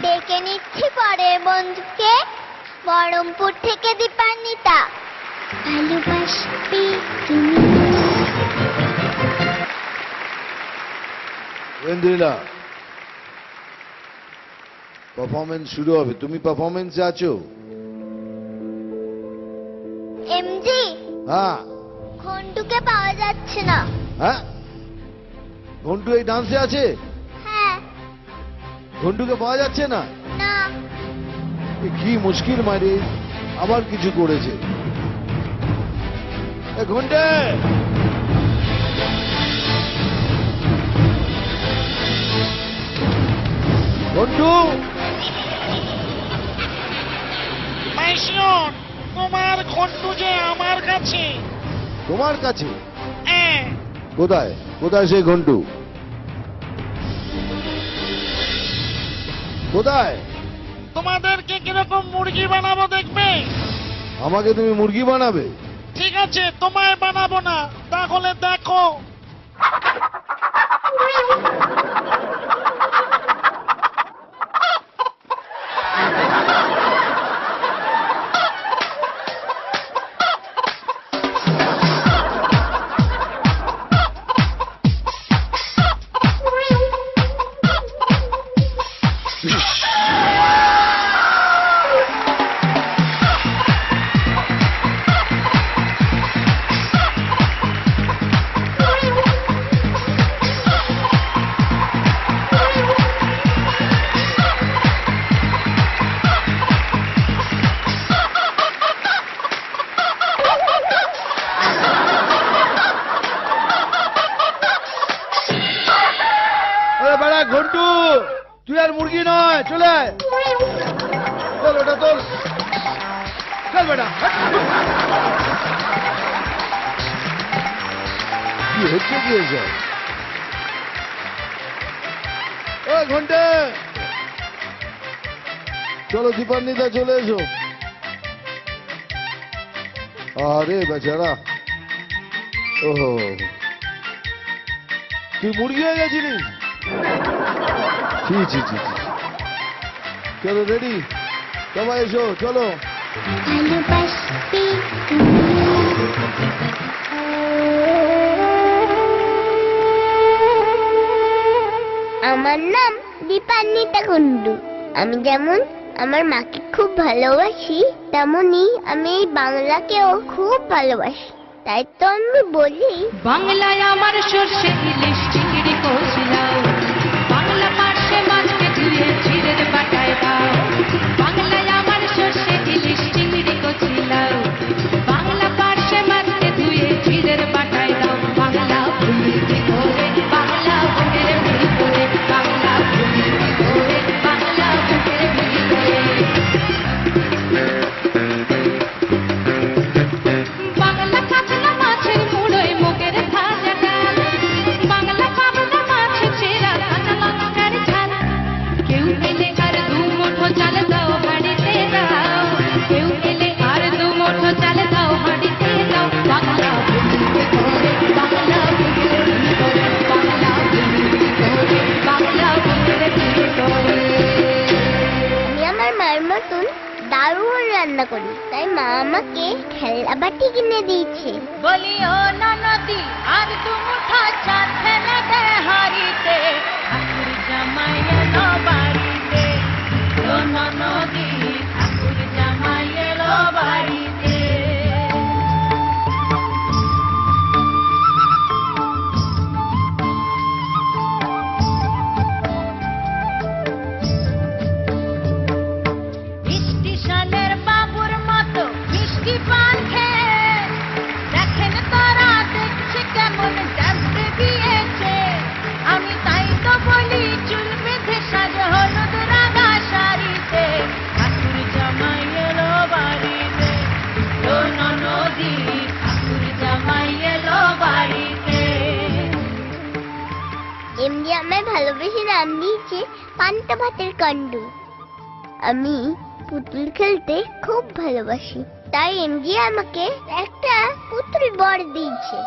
ডেকে নিচ্ছি পরের বন্ধুকে, বহরমপুর থেকে দীপান্বিতা। ভালোবাসবি তুমি। ওয়েন্দ্রিলা, পারফরমেন্স শুরু হবে। তুমি পারফরমেন্সে আছো? এমজি, হ্যাঁ। ঘন্টুকে পাওয়া যাচ্ছে না। হ্যাঁ, ঘন্টু এই ডান্সে আছে? হ্যাঁ। ঘন্টুকে পাওয়া যাচ্ছে না? না। এ কি মুশকিল মারে, আবার কিছু করেছে। ঘন্টে, ঘন্টু, তোমার ঘন্টু যে আমার কাছে। তোমার কাছে? কোথায় কোথায় সেই ঘন্টু? কোথায়? তোমাদেরকে কিরকম মুরগি বানাবো দেখবে? আমাকে তুমি মুরগি বানাবে? ঠিক আছে, তোমায় বানাবো না, তাহলে দেখো। ঘন্টু, তুই আর মুরগি নয়, চলে আয়। চল, ওটা তোর। চল বেটা। কি হচ্ছে কি হয়েছে? ও ঘন্টে, চলো দীপান্বিতা, চলে এসো। আরে বেচারা, ওহো, তুই মুরগি হয়ে গেছিলিস? জি জি জি জি, চলো রেডি, সবাই এসো, চলো। ভালোবাসবি আমার নাম দীপান্বিতা কুন্ডু। আমি যেমন আমার মাকে খুব ভালোবাসি, তেমনি আমি এই বাংলাকেও খুব ভালোবাসি। তাই তো আমি বলি, বাংলায় আমার সর্ষে ইলিশ চিংড়ি কষলাও, বাংলা পার্শ্বে মাছকে ধুয়ে চিড়ের বাটায় দাও। বাংলায় আমার সর্ষে ইলিশ চিংড়ি কষলাও, বাংলা পার্শ্বে মাছকে ধুয়ে চিড়ের বাটায় দাও। বাংলা ভূমিতে করে, বাংলা বুকের ভুল করে, বাংলা ভূমিতে করে, বাংলা বুকের ভুল করে। বাংলা কাতলা মাছের মুড়োয় মুগের ভাজা ডাল, বাংলা পাবদা মাছ চেরা কাঁচা লঙ্কার ঝাল। কেউ এলে আর দু মুঠো চাল দাও হাঁড়িতে দাও, কেউ এলে আর দু মুঠো চাল দাও হাঁড়িতে দাও। বাংলা ভূমিতে করে, বাংলা বুকের ভুল করে, বাংলা ভূমিতে করে, বাংলা বুকের ভুল করে। আমি আমার মায়ের মতন দারুণ রান্না করি, তাই মা আমাকে খেলনা বাটি কিনে দিয়েছে। বলিও ননদি আর দু মুঠো চাল ফেলে দে হাঁড়িতে, ঠাকুর জামাই এলো বাড়িতে। ও ননদি, ঠাকুর জামাই এলো বাড়িতে। স্টেশনের বাবুর মতো মিষ্টি পান খেয়ে দেখেন তারা দেখছে কেমন ডাবতে দিয়েছে। আমি তাই তো বলি চুল বেঁধে সাজ হলুদ রাঙা শাড়িতে, ঠাকুর জামাই এলো বাড়িতে। ও ননদি, ঠাকুর জামাই এলো বাড়িতে। এমনি আমায় ভালোবেসে নাম দিয়েছে পান্তা ভাতের কান্ডু। আমি পুতুল খেলতে খুব ভালোবাসি, তাই এমজি আমাকে একটা পুতুল বর দিয়েছে।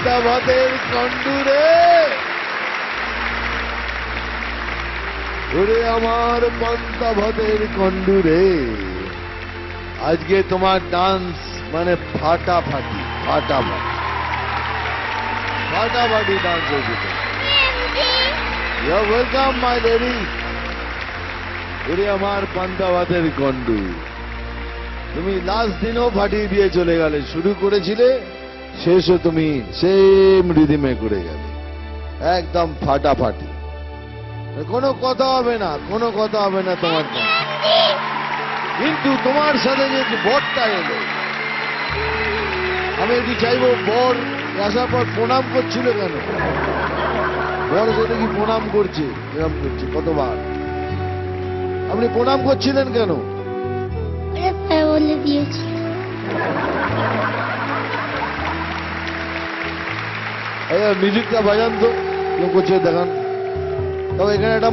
পান্তা ভাতের কন্ডু রে, ওরে আমার পান্তা ভাতের কন্ডু রে, আজকে তোমার ডান্স মানে ফাটাফাটি ফাটাফাটি ফাটাফাটি ডান্স হয়েছে। You are welcome my lady. ওরে আমার পান্তা ভাতের কন্ডু, তুমি লাস্ট দিনও ফাটিয়ে দিয়ে চলে গেলে, শুরু করেছিলে শেষও তুমি সেম রিদিমে করে গেলে, একদম ফাটাফাটি, কোনো কথা হবে না, কোনো কথা হবে না তোমার জন্য। কিন্তু তোমার সাথে যে বরটা এলো, আমি একটু চাইবো বর আসার পর প্রণাম করছিল কেন? বর সাথে কি প্রণাম করছে, এরকম করছে কতবার, আপনি প্রণাম করছিলেন কেন? বলে দিয়েছি। মিউজিকটা বাজান তো, কেউ করছে দেখান। তবে এখানে একটা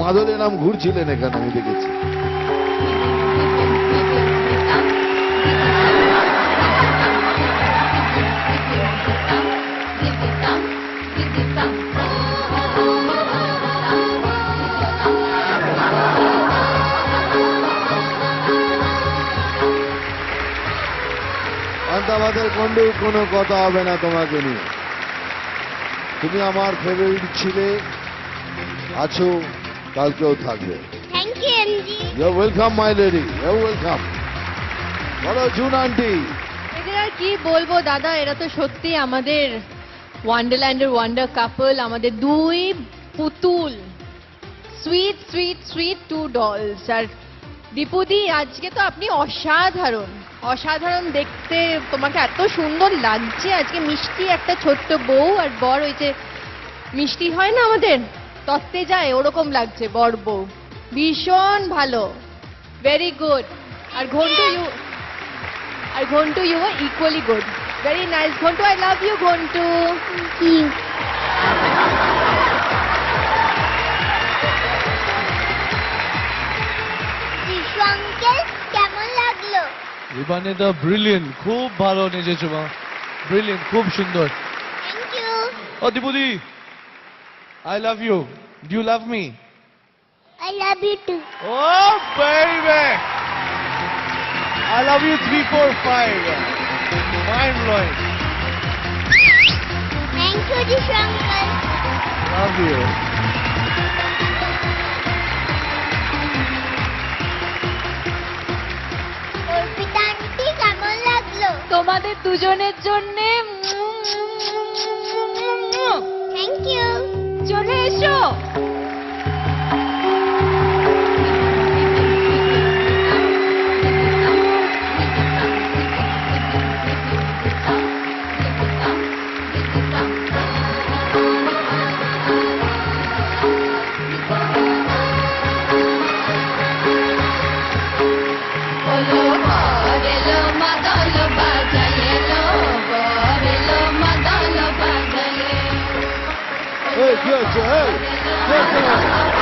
মাদলের নাম ঘুরছিলেন এখানে, আমি দেখেছি। আমাদের কন্ডু, কোনো কথা হবে না তোমাকে নিয়ে, তুমি আমার ফেভারিট ছিলে, আছো, কালকেও থাকবে। Thank you MG. You welcome my lady, you welcome. বলো জুন আন্টি। এদের আর কি বলবো দাদা, এরা তো সত্যি আমাদের ওয়ান্ডারল্যান্ডের ওয়ান্ডার কাপল, আমাদের দুই পুতুল, sweet sweet sweet two dolls. আর দীপুদি, আজকে তো আপনি অসাধারণ অসাধারণ দেখতে, তোমাকে এত সুন্দর লাগছে আজকে। মিষ্টি একটা ছোট্ট বউ, আর বর ওই যে মিষ্টি হয় না আমাদের তত্ত্বে যায়, ওরকম লাগছে বর বউ, ভীষণ ভালো, ভেরি গুড। আর Ghantu you are equally good, very nice Ghantu, I love you Ghantu. কি যিশু আঙ্কেল, কেমন লাগলো? ইবানেদা ব্রিলিয়েন্ট, খুব ভালো নেচেছো মা, ব্রিলিয়েন্ট, খুব সুন্দর। Thank you. ও দীপুদি, I love you, do you love me? I love you too. Oh baby, I love you 3, 4, 5. Mind blowing. Thank you Jishu uncle. Love you. Arpita aunty, কেমন লাগলো? তোমাদের দুজনের জন্য থ্যাংক ইউ। চলে এসো। Hey, good, hey, good.